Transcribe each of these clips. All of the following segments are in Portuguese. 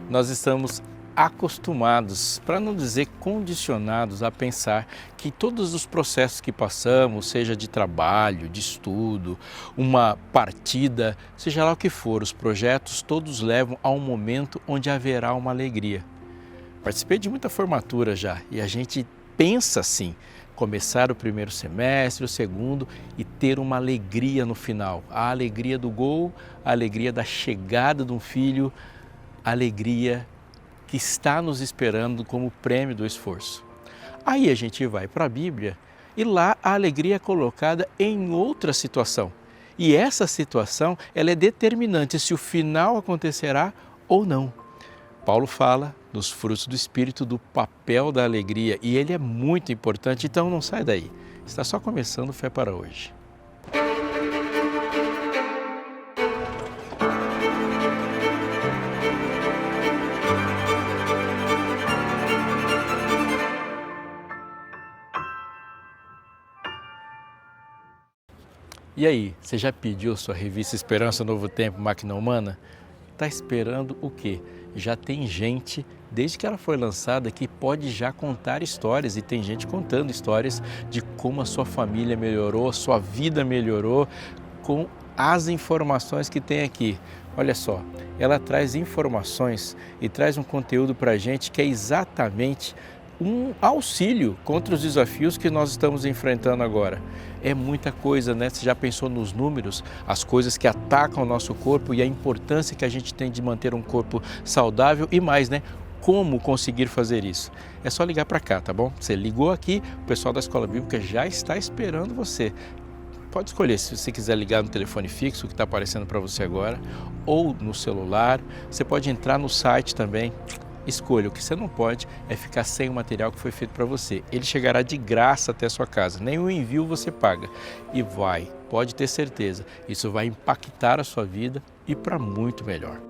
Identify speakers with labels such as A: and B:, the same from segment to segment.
A: Nós estamos acostumados, para não dizer condicionados, a pensar que todos os processos que passamos, seja de trabalho, de estudo, uma partida, seja lá o que for, os projetos todos levam a um momento onde haverá uma alegria. Participei de muita formatura já e a gente pensa assim, começar o primeiro semestre, o segundo e ter uma alegria no final. A alegria do gol, a alegria da chegada de um filho, a alegria que está nos esperando como prêmio do esforço. Aí a gente vai para a Bíblia e lá a alegria é colocada em outra situação. E essa situação ela é determinante se o final acontecerá ou não. Paulo fala nos frutos do Espírito do papel da alegria e ele é muito importante, então não sai daí. Está só começando Fé para Hoje. E aí, você já pediu sua revista Esperança Novo Tempo, Máquina Humana? Está esperando o quê? Já tem gente, desde que ela foi lançada, que pode já contar histórias e tem gente contando histórias de como a sua família melhorou, a sua vida melhorou com as informações que tem aqui. Olha só, ela traz informações e traz um conteúdo para a gente que é exatamente um auxílio contra os desafios que nós estamos enfrentando agora. É muita coisa, né? Você já pensou nos números, as coisas que atacam o nosso corpo e a importância que a gente tem de manter um corpo saudável e mais, né? Como conseguir fazer isso? É só ligar para cá, tá bom? Você ligou aqui, o pessoal da Escola Bíblica já está esperando você. Pode escolher se você quiser ligar no telefone fixo que está aparecendo para você agora ou no celular. Você pode entrar no site também. Escolha, o que você não pode é ficar sem o material que foi feito para você. Ele chegará de graça até a sua casa, nem o envio você paga. E pode ter certeza, isso vai impactar a sua vida e para muito melhor.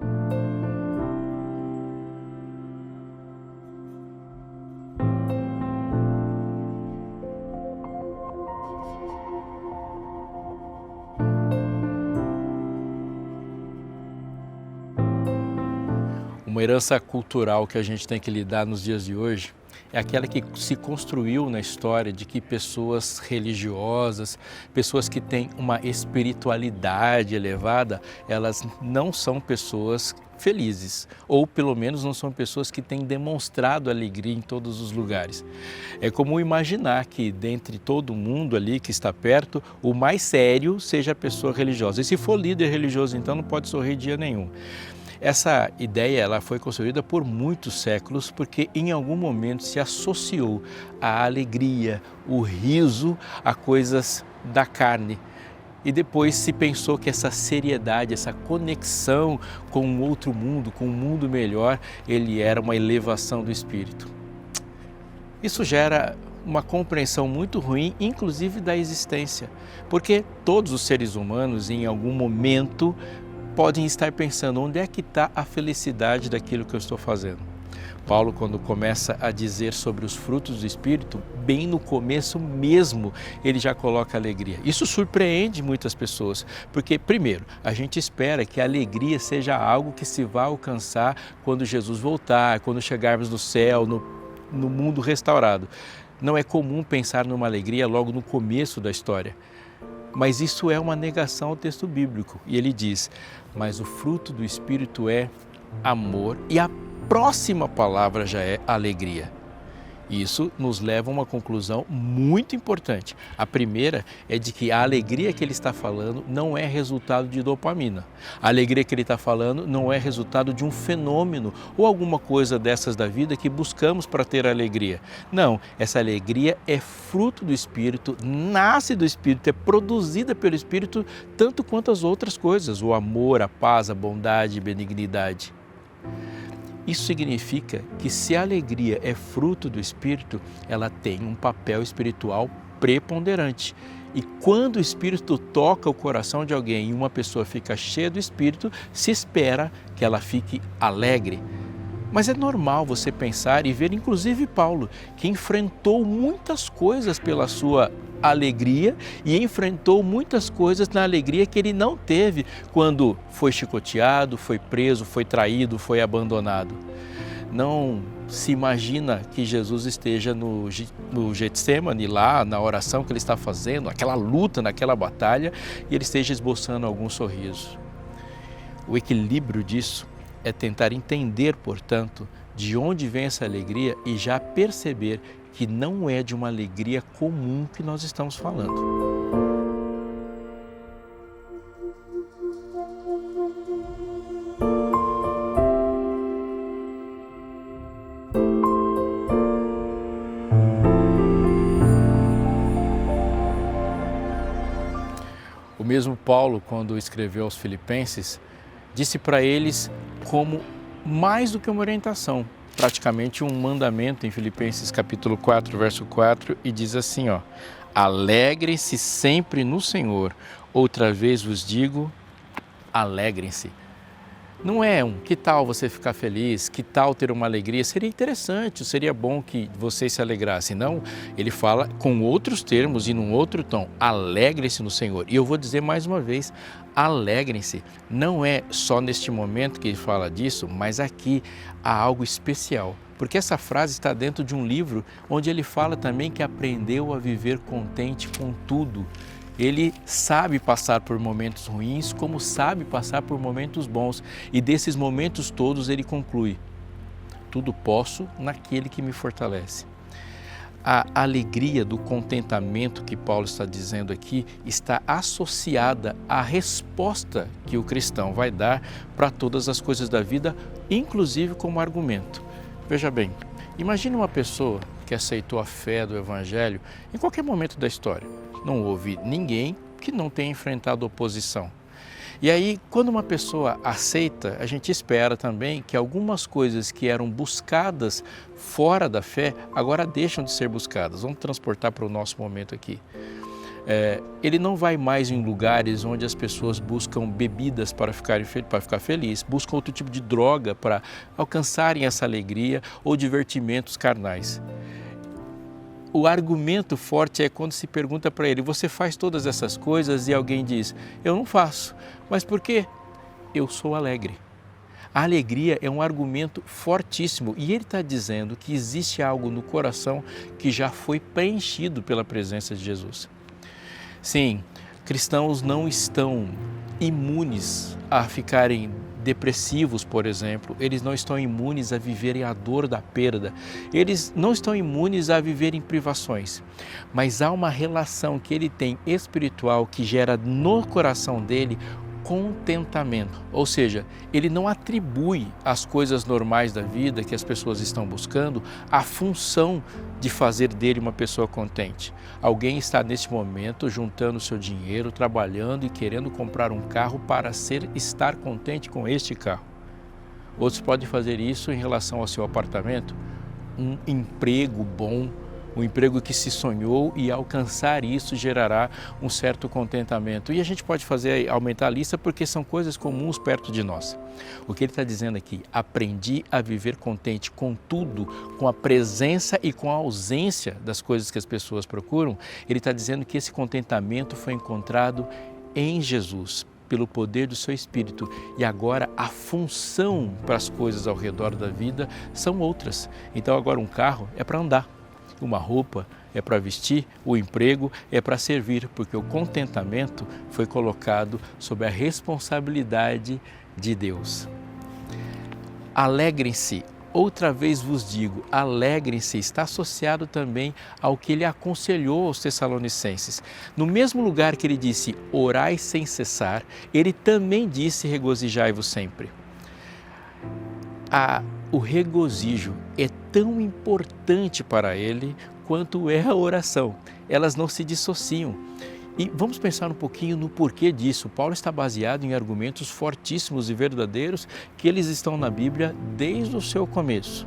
A: Uma herança cultural que a gente tem que lidar nos dias de hoje é aquela que se construiu na história de que pessoas religiosas, pessoas que têm uma espiritualidade elevada, elas não são pessoas felizes, ou pelo menos não são pessoas que têm demonstrado alegria em todos os lugares. É comum imaginar que dentre todo mundo ali que está perto, o mais sério seja a pessoa religiosa. E se for líder religioso, então não pode sorrir dia nenhum. Essa ideia ela foi construída por muitos séculos porque em algum momento se associou a alegria, o riso a coisas da carne. E depois se pensou que essa seriedade, essa conexão com um outro mundo, com um mundo melhor, ele era uma elevação do espírito. Isso gera uma compreensão muito ruim, inclusive da existência, porque todos os seres humanos em algum momento podem estar pensando onde é que está a felicidade daquilo que eu estou fazendo. Paulo, quando começa a dizer sobre os frutos do Espírito, bem no começo mesmo, ele já coloca alegria. Isso surpreende muitas pessoas, porque, primeiro, a gente espera que a alegria seja algo que se vá alcançar quando Jesus voltar, quando chegarmos no céu, no mundo restaurado. Não é comum pensar numa alegria logo no começo da história. Mas isso é uma negação ao texto bíblico. E ele diz, mas o fruto do Espírito é amor e a próxima palavra já é alegria. Isso nos leva a uma conclusão muito importante. A primeira é de que a alegria que ele está falando não é resultado de dopamina. A alegria que ele está falando não é resultado de um fenômeno ou alguma coisa dessas da vida que buscamos para ter alegria. Não, essa alegria é fruto do Espírito, nasce do Espírito, é produzida pelo Espírito tanto quanto as outras coisas, o amor, a paz, a bondade, a benignidade. Isso significa que se a alegria é fruto do Espírito, ela tem um papel espiritual preponderante. E quando o Espírito toca o coração de alguém e uma pessoa fica cheia do Espírito, se espera que ela fique alegre. Mas é normal você pensar e ver, inclusive Paulo, que enfrentou muitas coisas pela sua alegria e enfrentou muitas coisas na alegria que ele não teve quando foi chicoteado, foi preso, foi traído, foi abandonado. Não se imagina que Jesus esteja no Getsemane, lá na oração que ele está fazendo, aquela luta, naquela batalha, e ele esteja esboçando algum sorriso. O equilíbrio disso é tentar entender, portanto, de onde vem essa alegria e já perceber que não é de uma alegria comum que nós estamos falando. O mesmo Paulo, quando escreveu aos Filipenses, disse para eles como mais do que uma orientação, praticamente um mandamento em Filipenses capítulo 4, verso 4, e diz assim, alegrem-se sempre no Senhor, outra vez vos digo, alegrem-se. Não é que tal você ficar feliz, que tal ter uma alegria, seria interessante, seria bom que vocês se alegrassem. Não, ele fala com outros termos e num outro tom, alegrem-se no Senhor. E eu vou dizer mais uma vez, alegrem-se. Não é só neste momento que ele fala disso, mas aqui há algo especial. Porque essa frase está dentro de um livro onde ele fala também que aprendeu a viver contente com tudo. Ele sabe passar por momentos ruins, como sabe passar por momentos bons. E desses momentos todos ele conclui, tudo posso naquele que me fortalece. A alegria do contentamento que Paulo está dizendo aqui está associada à resposta que o cristão vai dar para todas as coisas da vida, inclusive como argumento. Veja bem, imagine uma pessoa que aceitou a fé do Evangelho em qualquer momento da história. Não houve ninguém que não tenha enfrentado oposição. E aí, quando uma pessoa aceita, a gente espera também que algumas coisas que eram buscadas fora da fé, agora deixam de ser buscadas. Vamos transportar para o nosso momento aqui. Ele não vai mais em lugares onde as pessoas buscam bebidas para ficar feliz, buscam outro tipo de droga para alcançarem essa alegria ou divertimentos carnais. O argumento forte é quando se pergunta para ele, você faz todas essas coisas? E alguém diz, eu não faço. Mas por quê? Eu sou alegre. A alegria é um argumento fortíssimo e ele está dizendo que existe algo no coração que já foi preenchido pela presença de Jesus. Sim, cristãos não estão imunes a ficarem depressivos, por exemplo, eles não estão imunes a viverem a dor da perda, eles não estão imunes a viverem privações, mas há uma relação que ele tem espiritual que gera no coração dele contentamento, ou seja, ele não atribui às coisas normais da vida que as pessoas estão buscando a função de fazer dele uma pessoa contente. Alguém está nesse momento juntando seu dinheiro, trabalhando e querendo comprar um carro para estar contente com este carro. Outros podem fazer isso em relação ao seu apartamento, um emprego bom, um emprego que se sonhou e alcançar isso gerará um certo contentamento. E a gente pode aumentar a lista porque são coisas comuns perto de nós. O que ele está dizendo aqui, aprendi a viver contente com tudo, com a presença e com a ausência das coisas que as pessoas procuram. Ele está dizendo que esse contentamento foi encontrado em Jesus, pelo poder do seu Espírito. E agora a função para as coisas ao redor da vida são outras. Então agora um carro é para andar. Uma roupa é para vestir, o emprego é para servir, porque o contentamento foi colocado sob a responsabilidade de Deus. Alegrem-se, outra vez vos digo, alegrem-se, está associado também ao que ele aconselhou aos Tessalonicenses. No mesmo lugar que ele disse, orai sem cessar, ele também disse, regozijai-vos sempre. O regozijo é tão importante para ele quanto é a oração. Elas não se dissociam. E vamos pensar um pouquinho no porquê disso. Paulo está baseado em argumentos fortíssimos e verdadeiros que eles estão na Bíblia desde o seu começo.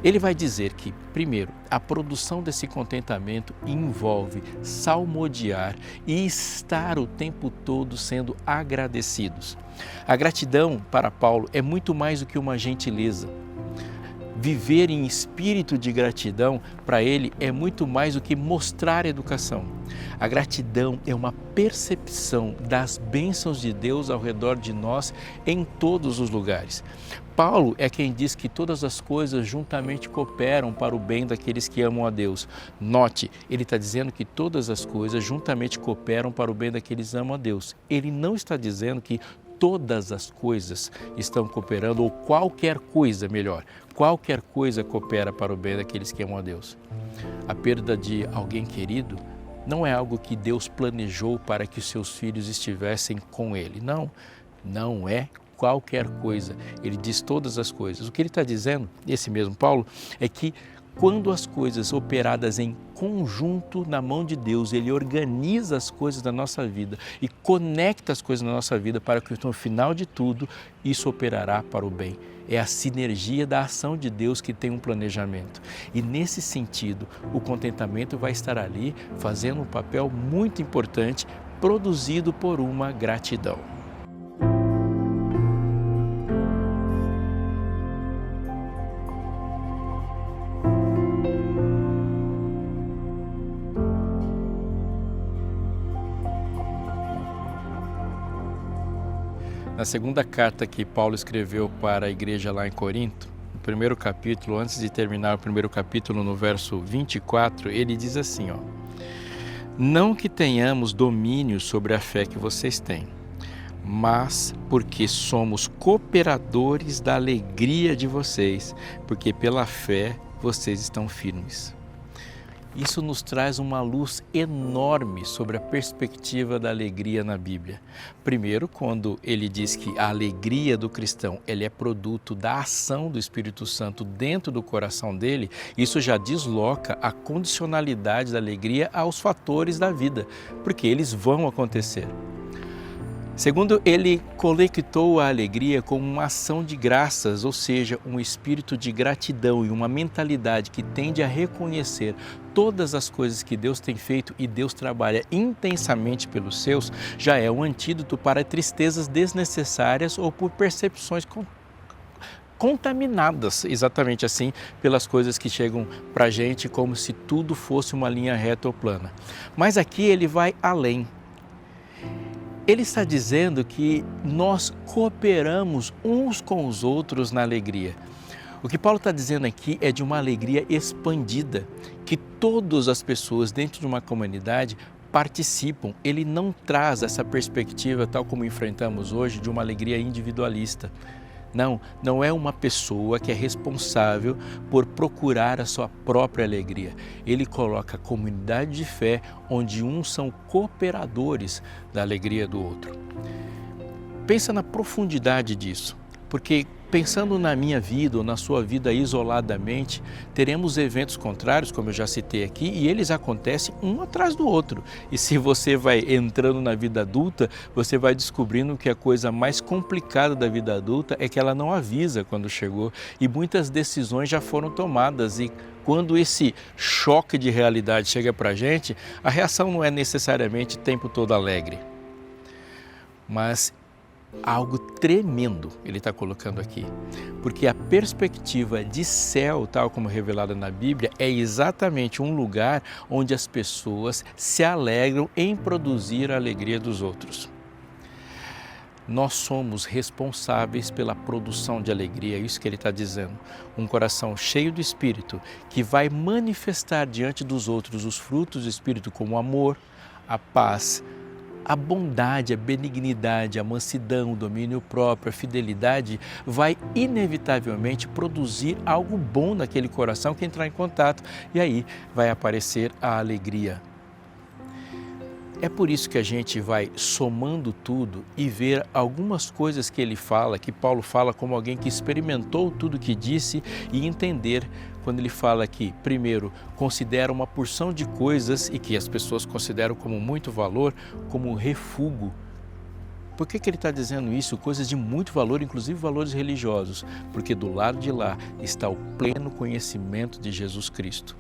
A: Ele vai dizer que, primeiro, a produção desse contentamento envolve salmodiar e estar o tempo todo sendo agradecidos. A gratidão para Paulo é muito mais do que uma gentileza. Viver em espírito de gratidão, para ele, é muito mais do que mostrar educação. A gratidão é uma percepção das bênçãos de Deus ao redor de nós em todos os lugares. Paulo é quem diz que todas as coisas juntamente cooperam para o bem daqueles que amam a Deus. Note, ele está dizendo que todas as coisas juntamente cooperam para o bem daqueles que amam a Deus. Ele não está dizendo que todas as coisas estão cooperando, ou qualquer coisa, melhor, qualquer coisa coopera para o bem daqueles que amam a Deus. A perda de alguém querido não é algo que Deus planejou para que os seus filhos estivessem com ele. Não é qualquer coisa. Ele diz todas as coisas. O que ele está dizendo, esse mesmo Paulo, é que quando as coisas operadas em conjunto na mão de Deus, Ele organiza as coisas da nossa vida e conecta as coisas na nossa vida para que no final de tudo isso operará para o bem. É a sinergia da ação de Deus que tem um planejamento. E nesse sentido, o contentamento vai estar ali fazendo um papel muito importante, produzido por uma gratidão. Na segunda carta que Paulo escreveu para a igreja lá em Corinto, no primeiro capítulo, antes de terminar o primeiro capítulo, no verso 24, ele diz assim, não que tenhamos domínio sobre a fé que vocês têm, mas porque somos cooperadores da alegria de vocês, porque pela fé vocês estão firmes. Isso nos traz uma luz enorme sobre a perspectiva da alegria na Bíblia. Primeiro, quando ele diz que a alegria do cristão ele é produto da ação do Espírito Santo dentro do coração dele, isso já desloca a condicionalidade da alegria aos fatores da vida, porque eles vão acontecer. Segundo, ele conectou a alegria com uma ação de graças, ou seja, um espírito de gratidão e uma mentalidade que tende a reconhecer todas as coisas que Deus tem feito e Deus trabalha intensamente pelos seus, já é um antídoto para tristezas desnecessárias ou por percepções contaminadas, exatamente assim, pelas coisas que chegam para a gente como se tudo fosse uma linha reta ou plana. Mas aqui ele vai além. Ele está dizendo que nós cooperamos uns com os outros na alegria. O que Paulo está dizendo aqui é de uma alegria expandida, que todas as pessoas dentro de uma comunidade participam. Ele não traz essa perspectiva, tal como enfrentamos hoje, de uma alegria individualista. Não é uma pessoa que é responsável por procurar a sua própria alegria. Ele coloca a comunidade de fé onde uns são cooperadores da alegria do outro. Pensa na profundidade disso, porque pensando na minha vida ou na sua vida isoladamente, teremos eventos contrários, como eu já citei aqui, e eles acontecem um atrás do outro. E se você vai entrando na vida adulta, você vai descobrindo que a coisa mais complicada da vida adulta é que ela não avisa quando chegou e muitas decisões já foram tomadas e quando esse choque de realidade chega para a gente, a reação não é necessariamente o tempo todo alegre, mas algo tremendo ele está colocando aqui, porque a perspectiva de céu, tal como revelada na Bíblia, é exatamente um lugar onde as pessoas se alegram em produzir a alegria dos outros. Nós somos responsáveis pela produção de alegria, é isso que ele está dizendo. Um coração cheio do Espírito que vai manifestar diante dos outros os frutos do Espírito como o amor, a paz, a bondade, a benignidade, a mansidão, o domínio próprio, a fidelidade, vai inevitavelmente produzir algo bom naquele coração que entrar em contato e aí vai aparecer a alegria. É por isso que a gente vai somando tudo e ver algumas coisas que ele fala, que Paulo fala como alguém que experimentou tudo que disse e entender quando ele fala que, primeiro, considera uma porção de coisas e que as pessoas consideram como muito valor, como refúgio. Por que ele está dizendo isso? Coisas de muito valor, inclusive valores religiosos, porque do lado de lá está o pleno conhecimento de Jesus Cristo.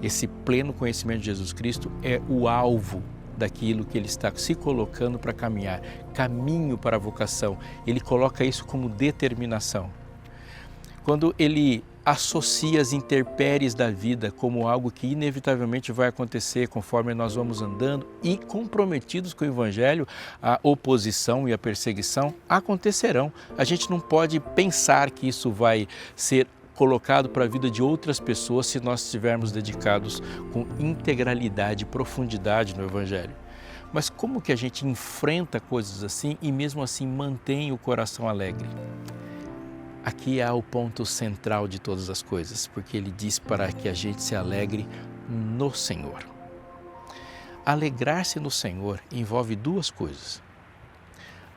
A: Esse pleno conhecimento de Jesus Cristo é o alvo daquilo que ele está se colocando para caminhar, caminho para a vocação. Ele coloca isso como determinação. Quando ele associa as intempéries da vida como algo que inevitavelmente vai acontecer conforme nós vamos andando e comprometidos com o Evangelho, a oposição e a perseguição acontecerão. A gente não pode pensar que isso vai ser colocado para a vida de outras pessoas se nós estivermos dedicados com integralidade e profundidade no Evangelho. Mas como que a gente enfrenta coisas assim e mesmo assim mantém o coração alegre? Aqui há o ponto central de todas as coisas, porque ele diz para que a gente se alegre no Senhor. Alegrar-se no Senhor envolve duas coisas.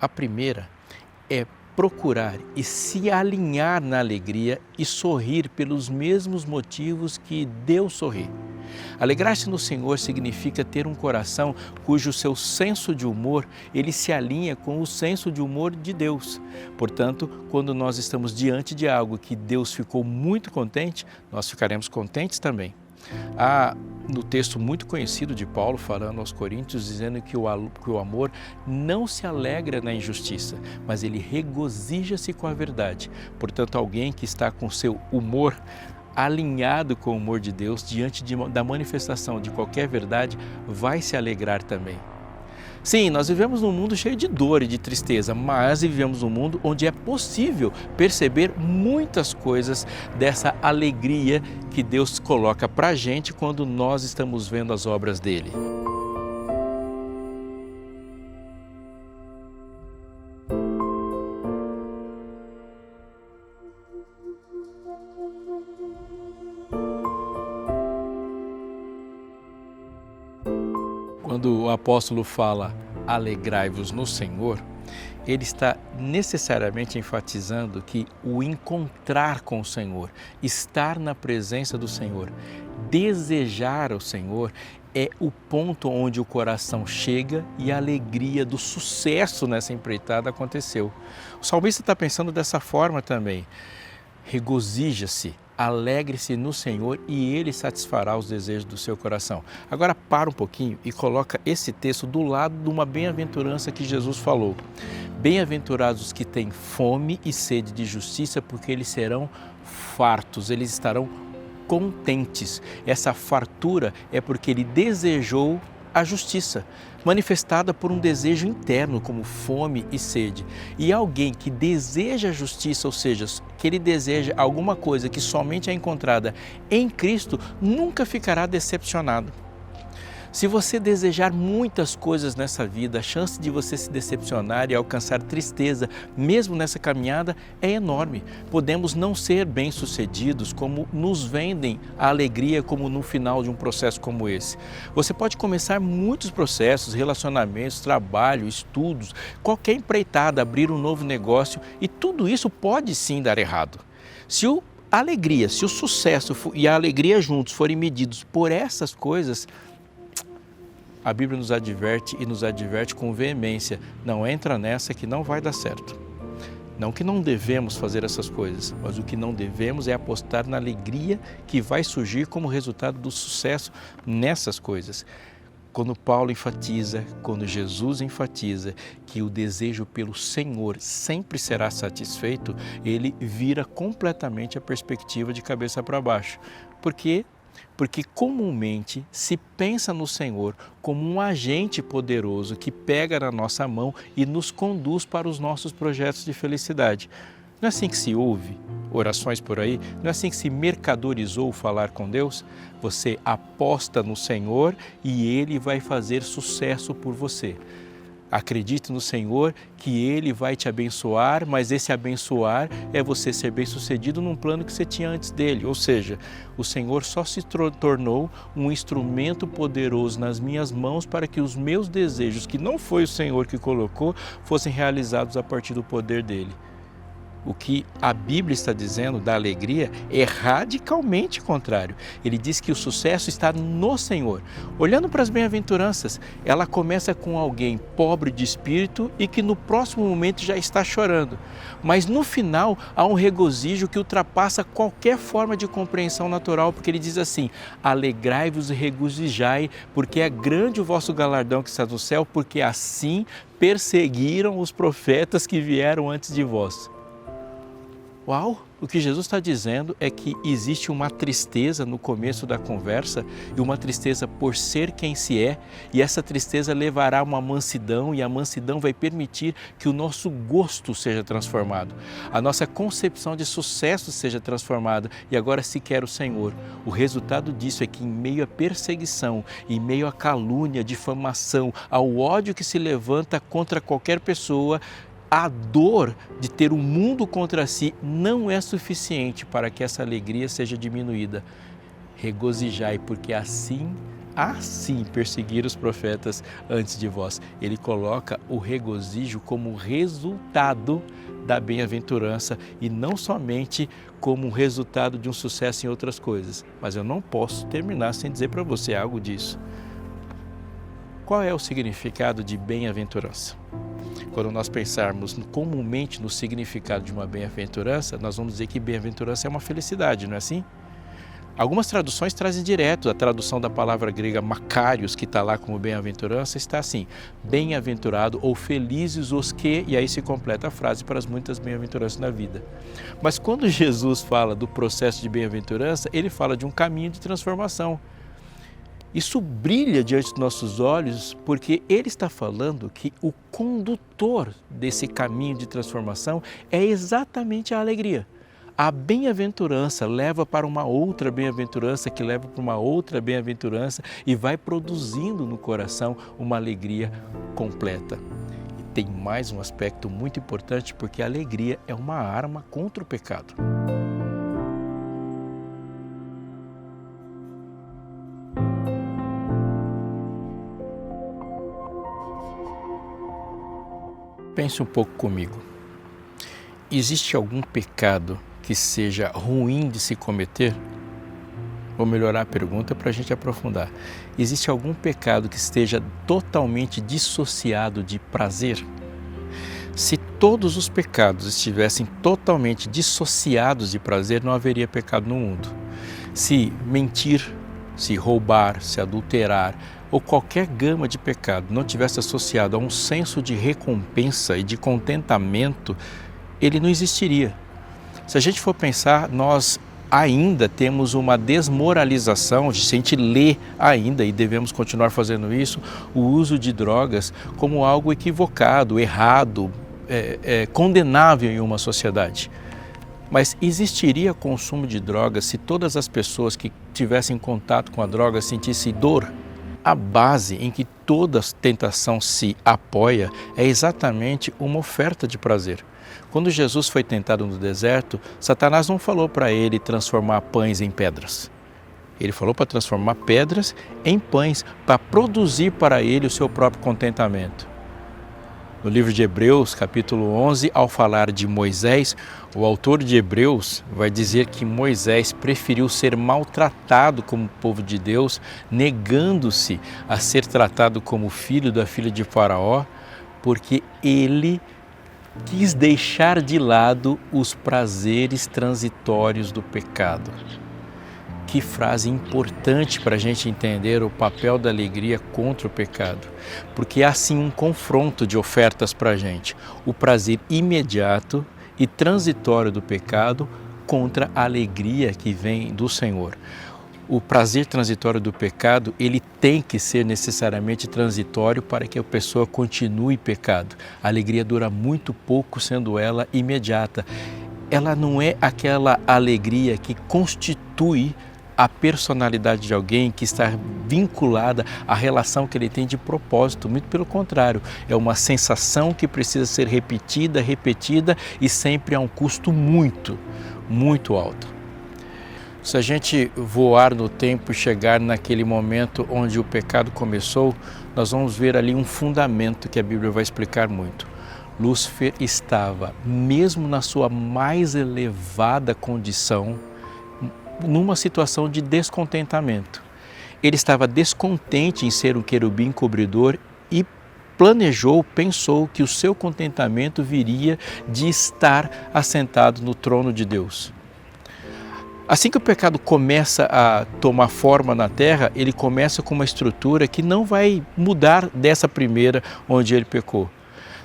A: A primeira é procurar e se alinhar na alegria e sorrir pelos mesmos motivos que Deus sorri. Alegrar-se no Senhor significa ter um coração cujo seu senso de humor ele se alinha com o senso de humor de Deus. Portanto, quando nós estamos diante de algo que Deus ficou muito contente, nós ficaremos contentes também. Há no texto muito conhecido de Paulo falando aos Coríntios, dizendo que o amor não se alegra na injustiça, mas ele regozija-se com a verdade. Portanto, alguém que está com seu humor alinhado com o humor de Deus, diante da manifestação de qualquer verdade, vai se alegrar também. Sim, nós vivemos num mundo cheio de dor e de tristeza, mas vivemos num mundo onde é possível perceber muitas coisas dessa alegria que Deus coloca para a gente quando nós estamos vendo as obras dele. Quando o apóstolo fala alegrai-vos no Senhor, ele está necessariamente enfatizando que o encontrar com o Senhor, estar na presença do Senhor, desejar o Senhor é o ponto onde o coração chega e a alegria do sucesso nessa empreitada aconteceu. O salmista está pensando dessa forma também. Regozija-se, alegre-se no Senhor e Ele satisfará os desejos do seu coração. Agora para um pouquinho e coloca esse texto do lado de uma bem-aventurança que Jesus falou. Bem-aventurados os que têm fome e sede de justiça, porque eles serão fartos, eles estarão contentes. Essa fartura é porque ele desejou a justiça, manifestada por um desejo interno, como fome e sede. E alguém que deseja a justiça, ou seja, que ele deseja alguma coisa que somente é encontrada em Cristo, nunca ficará decepcionado. Se você desejar muitas coisas nessa vida, a chance de você se decepcionar e alcançar tristeza, mesmo nessa caminhada, é enorme. Podemos não ser bem-sucedidos como nos vendem a alegria como no final de um processo como esse. Você pode começar muitos processos, relacionamentos, trabalho, estudos, qualquer empreitada, abrir um novo negócio e tudo isso pode sim dar errado. Se a alegria, se o sucesso e a alegria juntos forem medidos por essas coisas, a Bíblia nos adverte e nos adverte com veemência, não entra nessa que não vai dar certo. Não que não devemos fazer essas coisas, mas o que não devemos é apostar na alegria que vai surgir como resultado do sucesso nessas coisas. Quando Paulo enfatiza, quando Jesus enfatiza que o desejo pelo Senhor sempre será satisfeito, ele vira completamente a perspectiva de cabeça para baixo. Porque comumente se pensa no Senhor como um agente poderoso que pega na nossa mão e nos conduz para os nossos projetos de felicidade. Não é assim que se ouve orações por aí? Não é assim que se mercadorizou falar com Deus? Você aposta no Senhor e Ele vai fazer sucesso por você. Acredite no Senhor que Ele vai te abençoar, mas esse abençoar é você ser bem-sucedido num plano que você tinha antes dele. Ou seja, o Senhor só se tornou um instrumento poderoso nas minhas mãos para que os meus desejos, que não foi o Senhor que colocou, fossem realizados a partir do poder dele. O que a Bíblia está dizendo da alegria é radicalmente contrário. Ele diz que o sucesso está no Senhor. Olhando para as bem-aventuranças, ela começa com alguém pobre de espírito e que no próximo momento já está chorando. Mas no final há um regozijo que ultrapassa qualquer forma de compreensão natural, porque ele diz assim: alegrai-vos e regozijai, porque é grande o vosso galardão que está no céu, porque assim perseguiram os profetas que vieram antes de vós. Uau! O que Jesus está dizendo é que existe uma tristeza no começo da conversa e uma tristeza por ser quem se é, e essa tristeza levará a uma mansidão e a mansidão vai permitir que o nosso gosto seja transformado, a nossa concepção de sucesso seja transformada e agora se quer o Senhor. O resultado disso é que em meio à perseguição, em meio à calúnia, difamação, ao ódio que se levanta contra qualquer pessoa, a dor de ter o mundo contra si não é suficiente para que essa alegria seja diminuída. Regozijai, porque assim perseguiram os profetas antes de vós. Ele coloca o regozijo como resultado da bem-aventurança e não somente como resultado de um sucesso em outras coisas. Mas eu não posso terminar sem dizer para você algo disso. Qual é o significado de bem-aventurança? Quando nós pensarmos comumente no significado de uma bem-aventurança, nós vamos dizer que bem-aventurança é uma felicidade, não é assim? Algumas traduções trazem direto, a tradução da palavra grega makarios, que está lá como bem-aventurança, está assim: bem-aventurado ou felizes os que, e aí se completa a frase para as muitas bem-aventuranças na vida. Mas quando Jesus fala do processo de bem-aventurança, ele fala de um caminho de transformação. Isso brilha diante dos nossos olhos porque ele está falando que o condutor desse caminho de transformação é exatamente a alegria. A bem-aventurança leva para uma outra bem-aventurança, que leva para uma outra bem-aventurança e vai produzindo no coração uma alegria completa. E tem mais um aspecto muito importante, porque a alegria é uma arma contra o pecado. Pense um pouco comigo. Existe algum pecado que seja ruim de se cometer? Vou melhorar a pergunta para a gente aprofundar. Existe algum pecado que esteja totalmente dissociado de prazer? Se todos os pecados estivessem totalmente dissociados de prazer, não haveria pecado no mundo. Se mentir, se roubar, se adulterar, ou qualquer gama de pecado não tivesse associado a um senso de recompensa e de contentamento, ele não existiria. Se a gente for pensar, nós ainda temos uma desmoralização, se a gente lê ainda, e devemos continuar fazendo isso, o uso de drogas como algo equivocado, errado, condenável em uma sociedade. Mas existiria consumo de drogas se todas as pessoas que tivessem contato com a droga sentissem dor? A base em que toda tentação se apoia é exatamente uma oferta de prazer. Quando Jesus foi tentado no deserto, Satanás não falou para ele transformar pães em pedras. Ele falou para transformar pedras em pães, para produzir para ele o seu próprio contentamento. No livro de Hebreus, capítulo 11, ao falar de Moisés, o autor de Hebreus vai dizer que Moisés preferiu ser maltratado como povo de Deus, negando-se a ser tratado como filho da filha de Faraó, porque ele quis deixar de lado os prazeres transitórios do pecado. Que frase importante para a gente entender o papel da alegria contra o pecado. Porque há assim um confronto de ofertas para a gente. O prazer imediato e transitório do pecado contra a alegria que vem do Senhor. O prazer transitório do pecado, ele tem que ser necessariamente transitório para que a pessoa continue pecado. A alegria dura muito pouco, sendo ela imediata. Ela não é aquela alegria que constitui a personalidade de alguém, que está vinculada à relação que ele tem de propósito. Muito pelo contrário, é uma sensação que precisa ser repetida e sempre a um custo muito, muito alto. Se a gente voar no tempo e chegar naquele momento onde o pecado começou, nós vamos ver ali um fundamento que a Bíblia vai explicar muito. Lúcifer estava, mesmo na sua mais elevada condição, numa situação de descontentamento. Ele estava descontente em ser um querubim cobridor e pensou que o seu contentamento viria de estar assentado no trono de Deus. Assim que o pecado começa a tomar forma na terra, ele começa com uma estrutura que não vai mudar dessa primeira onde ele pecou.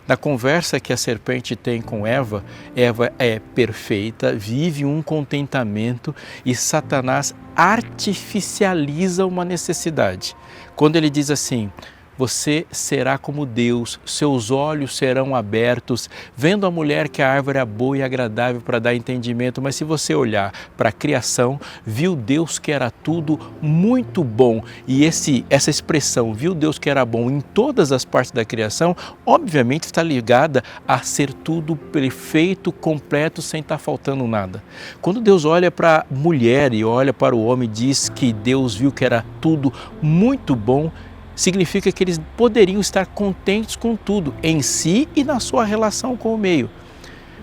A: Na conversa que a serpente tem com Eva, Eva é perfeita, vive um contentamento e Satanás artificializa uma necessidade. Quando ele diz assim: você será como Deus, seus olhos serão abertos, vendo a mulher que a árvore é boa e agradável para dar entendimento. Mas se você olhar para a criação, viu Deus que era tudo muito bom. E essa expressão, viu Deus que era bom em todas as partes da criação, obviamente está ligada a ser tudo perfeito, completo, sem estar faltando nada. Quando Deus olha para a mulher e olha para o homem e diz que Deus viu que era tudo muito bom, significa que eles poderiam estar contentes com tudo, em si e na sua relação com o meio.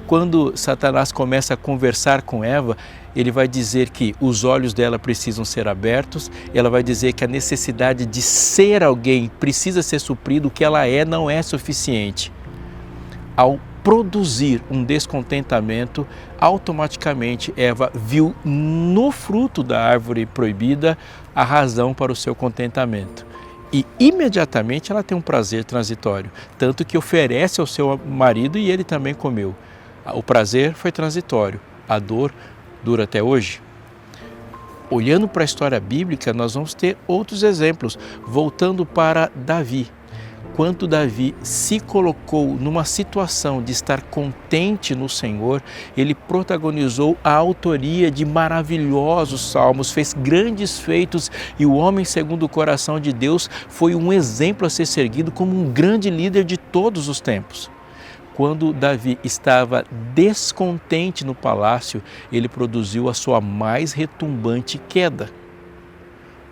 A: Quando Satanás começa a conversar com Eva, ele vai dizer que os olhos dela precisam ser abertos, ela vai dizer que a necessidade de ser alguém precisa ser suprido, o que ela é não é suficiente. Ao produzir um descontentamento, automaticamente Eva viu no fruto da árvore proibida a razão para o seu contentamento. E imediatamente ela tem um prazer transitório, tanto que oferece ao seu marido e ele também comeu. O prazer foi transitório, a dor dura até hoje. Olhando para a história bíblica, nós vamos ter outros exemplos, voltando para Davi. Quando Davi se colocou numa situação de estar contente no Senhor, ele protagonizou a autoria de maravilhosos salmos, fez grandes feitos e o homem segundo o coração de Deus foi um exemplo a ser seguido como um grande líder de todos os tempos. Quando Davi estava descontente no palácio, ele produziu a sua mais retumbante queda.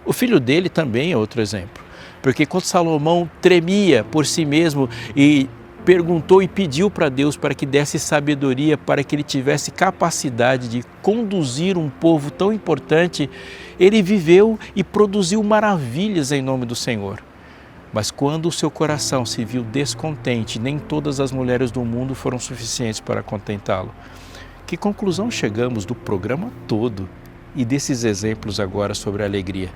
A: O filho dele também é outro exemplo. Porque quando Salomão tremia por si mesmo e perguntou e pediu para Deus para que desse sabedoria, para que ele tivesse capacidade de conduzir um povo tão importante, ele viveu e produziu maravilhas em nome do Senhor. Mas quando o seu coração se viu descontente, nem todas as mulheres do mundo foram suficientes para contentá-lo. Que conclusão chegamos do programa todo e desses exemplos agora sobre a alegria?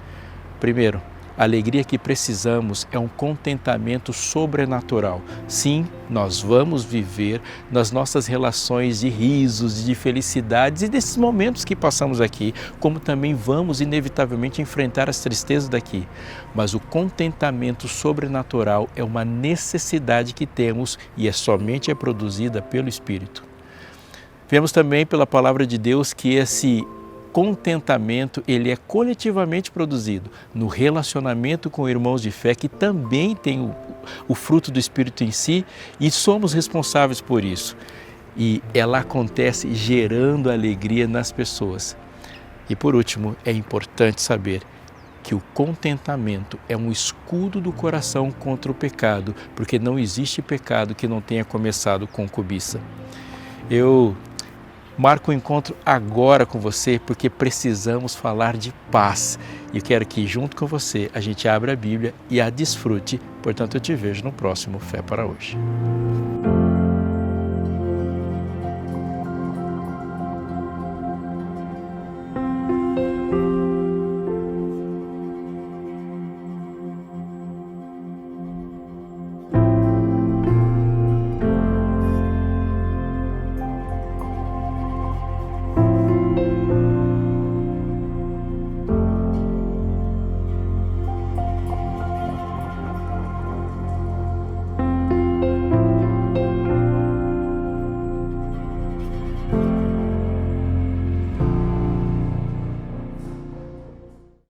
A: Primeiro, a alegria que precisamos é um contentamento sobrenatural. Sim, nós vamos viver nas nossas relações de risos, de felicidades e desses momentos que passamos aqui, como também vamos inevitavelmente enfrentar as tristezas daqui. Mas o contentamento sobrenatural é uma necessidade que temos e somente é produzida pelo Espírito. Vemos também pela palavra de Deus que esse contentamento, ele é coletivamente produzido no relacionamento com irmãos de fé que também tem o fruto do Espírito em si e somos responsáveis por isso. E ela acontece gerando alegria nas pessoas. E por último, é importante saber que o contentamento é um escudo do coração contra o pecado, porque não existe pecado que não tenha começado com cobiça. Eu marco o encontro agora com você porque precisamos falar de paz. E quero que junto com você a gente abra a Bíblia e a desfrute. Portanto, eu te vejo no próximo Fé para Hoje.